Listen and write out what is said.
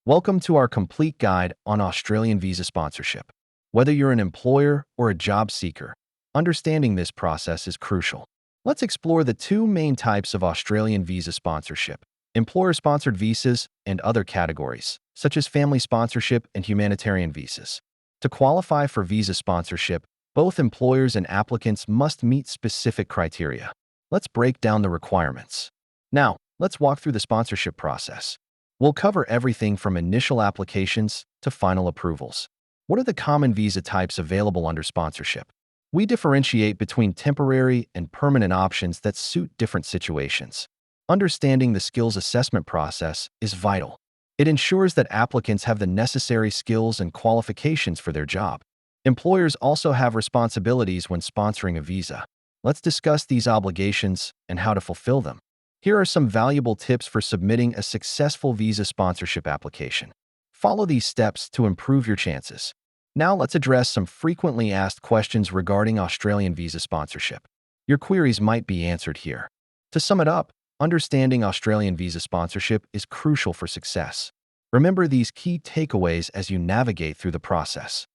Welcome to our complete guide on Australian visa sponsorship. Whether you're an employer or a job seeker, understanding this process is crucial. Let's explore the two main types of Australian visa sponsorship: employer-sponsored visas and other categories, such as family sponsorship and humanitarian visas. To qualify for visa sponsorship, both employers and applicants must meet specific criteria. Let's break down the requirements. Now, let's walk through the sponsorship process. We'll cover everything from initial applications to final approvals. What are the common visa types available under sponsorship? We differentiate between temporary and permanent options that suit different situations. Understanding the skills assessment process is vital. It ensures that applicants have the necessary skills and qualifications for their job. Employers also have responsibilities when sponsoring a visa. Let's discuss these obligations and how to fulfill them. Here are some valuable tips for submitting a successful visa sponsorship application. Follow these steps to improve your chances. Now let's address some frequently asked questions regarding Australian visa sponsorship. Your queries might be answered here. To sum it up, understanding Australian visa sponsorship is crucial for success. Remember these key takeaways as you navigate through the process.